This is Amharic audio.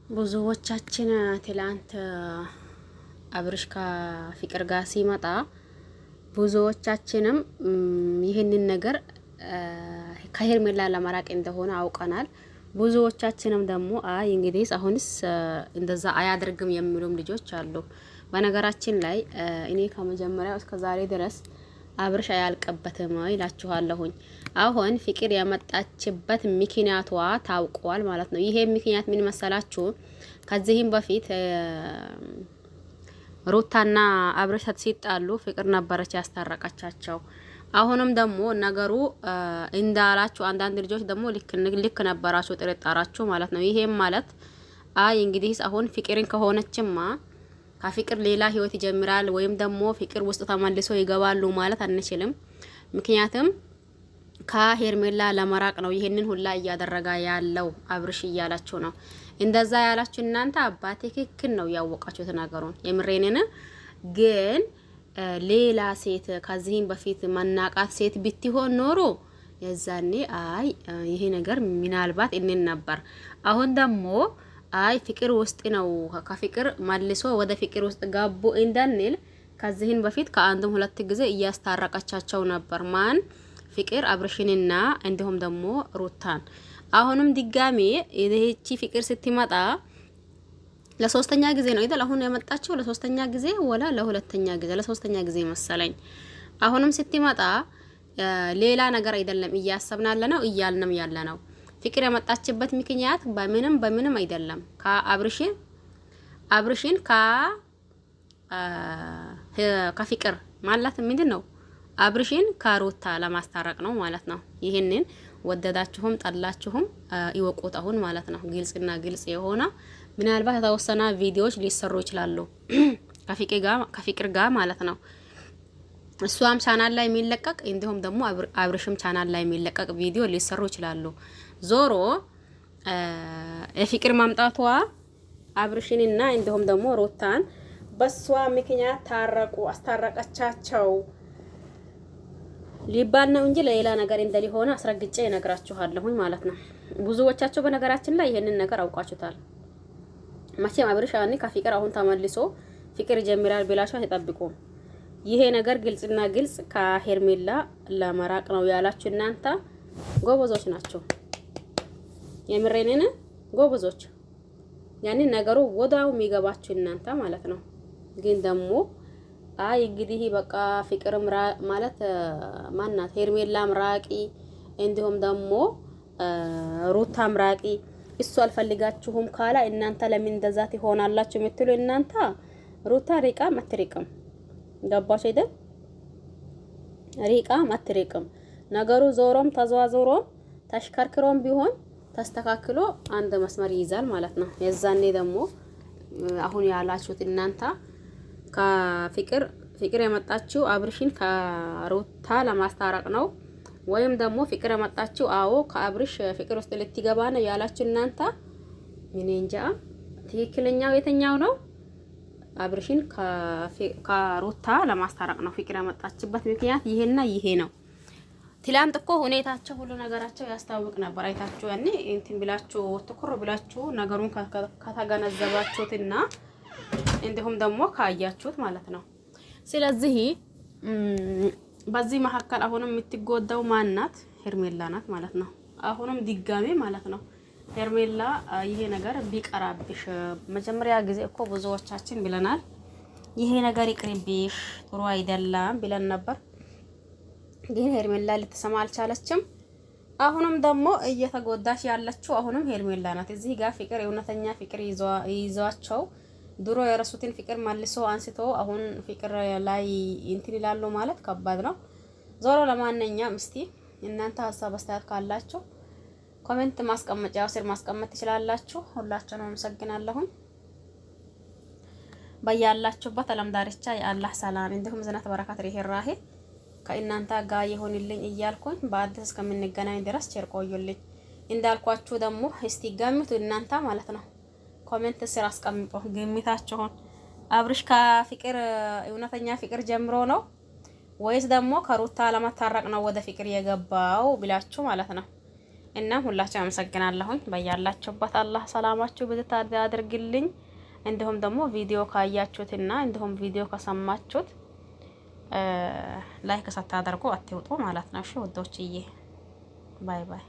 ብዙዎቻችን ትላንት አብርሽ ከፍቅር ጋር ሲመጣ ብዙዎቻችንም ይህንን ነገር ከሄርሜላ ለማራቅ እንደሆነ አውቀናል። ብዙዎቻችንም ደግሞ አይ እንግዲህ አሁንስ እንደዛ አያደርግም የሚሉም ልጆች አሉ። በነገራችን ላይ እኔ ከመጀመሪያው እስከ ዛሬ ድረስ አብርሽ አያልቀበትም ይላችኋለሁኝ። አሁን ፍቅር የመጣችበት ምክንያቷ ታውቋል ማለት ነው። ይሄ ምክንያት ምን መሰላችሁ? ከዚህም በፊት ሩታና አብርሽ ሲጣሉ ፍቅር ነበረች ያስታረቀቻቸው። አሁንም ደግሞ ነገሩ እንዳላችሁ አንዳንድ ልጆች ደግሞ ልክ ነበራችሁ ጥርጣራችሁ ማለት ነው። ይሄም ማለት አይ እንግዲህ አሁን ፍቅርን ከሆነችማ ከፍቅር ሌላ ህይወት ይጀምራል ወይም ደግሞ ፍቅር ውስጥ ተመልሶ ይገባሉ ማለት አንችልም። ምክንያቱም ከሄርሜላ ለመራቅ ነው ይሄንን ሁላ እያደረጋ ያለው አብርሽ እያላችሁ ነው። እንደዛ ያላችሁ እናንተ አባቴ ትክክል ነው ያወቃችሁት ነገሩን የምሬንን። ግን ሌላ ሴት ከዚህም በፊት መናቃት ሴት ብትሆን ኖሮ የዛኔ አይ ይሄ ነገር ምናልባት እንን ነበር። አሁን ደግሞ አይ ፍቅር ውስጥ ነው ከፍቅር መልሶ ወደ ፍቅር ውስጥ ጋቡ እንዳንል ከዚህን በፊት ከአንድም ሁለት ጊዜ እያስታረቀቻቸው ነበር። ማን ፍቅር አብርሽንና እንዲሁም ደግሞ ሩታን። አሁንም ድጋሜ ይህቺ ፍቅር ስትመጣ ለሶስተኛ ጊዜ ነው አይደል? አሁን ያመጣቸው ለሶስተኛ ጊዜ ወላ ለሁለተኛ ጊዜ ለሶስተኛ ጊዜ መሰለኝ። አሁንም ስትመጣ ሌላ ነገር አይደለም እያሰብናለ ነው እያልንም ያለ ነው። ፍቅር ያመጣችበት ምክንያት በምንም አይደለም አብርሽን ከፍቅር ማለት ምንድን ነው? አብርሽን ከሩታ ለማስታረቅ ነው ማለት ነው። ይሄንን ወደዳችሁም ጠላችሁም ይወቁት አሁን ማለት ነው። ግልጽና ግልጽ የሆነ ምናልባት የተወሰነ ቪዲዮዎች ሊሰሩ ይችላሉ ከፍቅር ጋር ማለት ነው። እሷም ቻናል ላይ የሚለቀቅ እንዲሁም ደግሞ አብርሽም ቻናል ላይ የሚለቀቅ ቪዲዮ ሊሰሩ ይችላሉ። ዞሮ የፍቅር ማምጣቷ አብርሽንና እንዲሁም ደግሞ ሩታን በሷ ምክንያት ታረቁ አስታረቀቻቸው ሊባል ነው እንጂ ለሌላ ነገር እንደሊሆነ አስረግጬ እነግራችኋለሁኝ ማለት ነው። ብዙዎቻችሁ በነገራችን ላይ ይሄንን ነገር አውቃችሁታል። መቼም አብርሽ ከፍቅር አሁን ተመልሶ ፍቅር ይጀምራል ብላችሁ አትጠብቁም። ይሄ ነገር ግልጽና ግልጽ ከሄርሜላ ለመራቅ ነው ያላችሁ እናንተ ጎበዞች ናቸው። የምሬንን ጎበዞች ያንን ነገሩ ወዳው የሚገባችሁ እናንተ ማለት ነው። ግን ደግሞ አይ እንግዲህ በቃ ፍቅር ማለት ማናት ሄርሜላ ምራቂ እንዲሁም ደግሞ ሩታ ምራቂ እሱ አልፈልጋችሁም ካላ እናንተ ለምን እንደዛ ትሆናላችሁ የምትሉ እናንተ ሩታ ሪቃ አትሪቅም። ገባሽ አይደል? ሪቃ አትሪቅም። ነገሩ ዞሮም ተዘዋዞሮም ተሽከርክሮም ቢሆን ተስተካክሎ አንድ መስመር ይይዛል ማለት ነው። የዛኔ ደግሞ አሁን ያላችሁት እናንተ ፍቅር የመጣችው አብርሽን ከሩታ ለማስታረቅ ነው ወይም ደግሞ ፍቅር የመጣችው አዎ ከአብርሽ ፍቅር ውስጥ ልትገባ ነው ያላችሁ እናንተ ምን እንጃ ትክክለኛው የትኛው ነው? አብርሽን ከሩታ ለማስታረቅ ነው ፍቅር የመጣችበት ምክንያት ይሄና ይሄ ነው። ትላንት እኮ ሁኔታቸው ሁሉ ነገራቸው ያስታውቅ ነበር። አይታችሁ ያኔ እንትን ብላችሁ ትኩር ብላችሁ ነገሩን ከተገነዘባችሁትና እንዲሁም ደግሞ ካያችሁት ማለት ነው። ስለዚህ በዚህ መካከል አሁንም የምትጎዳው ማናት? ሄርሜላ ናት ማለት ነው። አሁንም ድጋሜ ማለት ነው ሄርሜላ ይሄ ነገር ቢቀራብሽ መጀመሪያ ጊዜ እኮ ብዙዎቻችን ብለናል። ይሄ ነገር ይቅርብሽ ጥሩ አይደለም ብለን ነበር። ግን ሄርሜላ ልትሰማ አልቻለችም። አሁንም ደግሞ እየተጎዳሽ ያለችው አሁንም ሄርሜላ ናት። እዚህ ጋር ፍቅር የእውነተኛ ፍቅር ይዟቸው ድሮ የረሱትን ፍቅር መልሶ አንስቶ አሁን ፍቅር ላይ እንትን ይላሉ ማለት ከባድ ነው። ዞሮ ለማንኛውም እስቲ እናንተ ሀሳብ አስተያየት ካላችሁ ኮሜንት ማስቀመጫው ስር ማስቀመጥ ትችላላችሁ። ሁላችሁንም አመሰግናለሁ። በያላችሁበት ዓለም ዳርቻ የአላህ ሰላም እንዲሁም ዝናት በረከት ርህራሄ ከእናንተ ጋር ይሁንልኝ እያልኩኝ በአዲስ እስከምንገናኝ ድረስ ቸር ቆዩልኝ። እንዳልኳችሁ ደግሞ እስቲ ገምቱ እናንተ ማለት ነው። ኮሜንት ስር አስቀምጡ ግምታችሁን። አብርሽ ከፍቅር እውነተኛ ፍቅር ጀምሮ ነው ወይስ ደግሞ ከሩታ ለማታረቅ ነው ወደ ፍቅር የገባው ብላችሁ ማለት ነው። እና ሁላችሁ አመሰግናለሁኝ። በያላችሁበት አላህ ሰላማችሁ ብዙ ታድርግልኝ። እንዲሁም ደግሞ ቪዲዮ ካያችሁትና እንዲሁም ቪዲዮ ከሰማችሁት ላይክ ሳታደርጉ አትውጡ ማለት ነው። እሺ ውዶችዬ፣ ባይ ባይ።